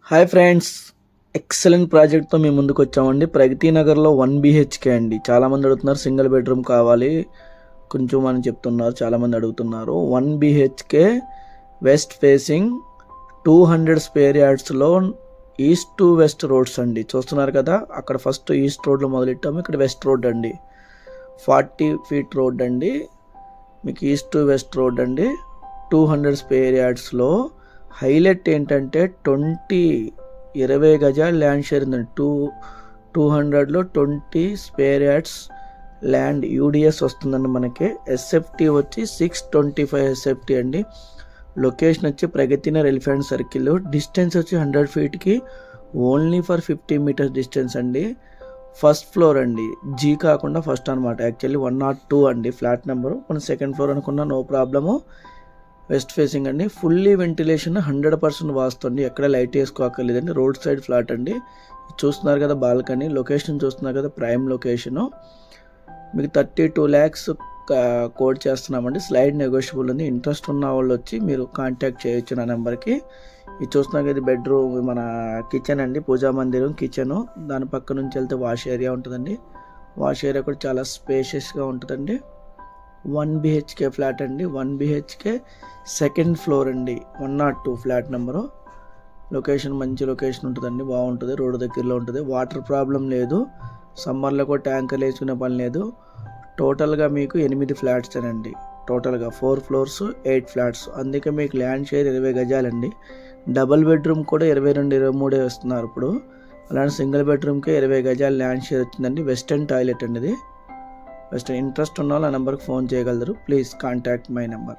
Hi friends, excellent ప్రాజెక్ట్తో మేము ముందుకు వచ్చామండి. ప్రగతి నగర్లో 1 BHK అండి. చాలామంది అడుగుతున్నారు సింగిల్ బెడ్రూమ్ కావాలి కొంచెం అని చెప్తున్నారు. చాలామంది అడుగుతున్నారు. 1 BHK వెస్ట్ ఫేసింగ్ 200 స్పేర్ యార్డ్స్లో ఈస్ట్ టు వెస్ట్ రోడ్స్ అండి. చూస్తున్నారు కదా, అక్కడ ఫస్ట్ ఈస్ట్ రోడ్లో మొదలెట్టాము, ఇక్కడ వెస్ట్ రోడ్ అండి. 40 feet రోడ్ అండి. మీకు ఈస్ట్ టు వెస్ట్ రోడ్ అండి. 200 స్పేర్ యార్డ్స్లో హైలైట్ ఏంటంటే 20 గజాలు ల్యాండ్ షేర్ ఉందండి. 200లో 20 స్పేర్ యార్డ్స్ ల్యాండ్ యూడిఎస్ వస్తుందండి. మనకి ఎస్ఎఫ్టీ వచ్చి 625 ఎస్ఎఫ్టీ అండి. లొకేషన్ వచ్చి ప్రగతినగర్ ఎలిఫెంట్ సర్కిల్. డిస్టెన్స్ వచ్చి 100 feetకి ఓన్లీ ఫర్ 50 meters డిస్టెన్స్ అండి. ఫస్ట్ ఫ్లోర్ అండి, జీ కాకుండా ఫస్ట్ అనమాట. యాక్చువల్లీ 102 అండి ఫ్లాట్ నెంబరు. మనం సెకండ్ ఫ్లోర్ అనుకున్నా నో ప్రాబ్లము. వెస్ట్ ఫేసింగ్ అండి. Fully ventilation 100% వాస్తుంది. ఎక్కడ లైట్ వేసుకోక్కర్లేదండి. రోడ్ సైడ్ ఫ్లాట్ అండి. చూస్తున్నారు కదా బాల్కనీ. లొకేషన్ చూస్తున్నారు కదా, ప్రైమ్ లొకేషను. మీకు 32 lakhs కోడ్ చేస్తున్నామండి. స్లైడ్ నెగోషియబుల్ ఉంది. ఇంట్రెస్ట్ ఉన్న వాళ్ళు వచ్చి మీరు కాంటాక్ట్ చేయొచ్చు నా నెంబర్కి. ఇది చూస్తున్నారు కదా, బెడ్రూమ్ మన కిచెన్ అండి, పూజా మందిరం కిచెను. దాని పక్క నుంచి వెళ్తే వాష్ ఏరియా ఉంటుందండి. వాష్ ఏరియా కూడా చాలా స్పేషియస్గా ఉంటుందండి. 1 BHK ఫ్లాట్ అండి. 1 BHK సెకండ్ ఫ్లోర్ అండి. 102 ఫ్లాట్ నెంబరు. లొకేషన్ మంచి లొకేషన్ ఉంటుందండి, బాగుంటుంది. రోడ్డు దగ్గరలో ఉంటుంది. వాటర్ ప్రాబ్లం లేదు. సమ్మర్లో కూడా ట్యాంకర్లు వేసుకునే పని లేదు. టోటల్గా మీకు 8 ఫ్లాట్స్ అండి. టోటల్గా 4 floors 8 flats. అందుకే మీకు ల్యాండ్ షేర్ 20 గజాలండి. డబుల్ బెడ్రూమ్ కూడా 22-23 వస్తున్నారు ఇప్పుడు. అలాంటి సింగిల్ బెడ్రూమ్కే 20 గజాలు ల్యాండ్ షేర్ వచ్చిందండి. వెస్టర్న్ టాయిలెట్ అండి ఇది. వెస్టర్న్. ఇంట్రెస్ట్ ఉన్న వాళ్ళు ఆ నెంబర్కి ఫోన్ చేయగలరు. Please contact my number.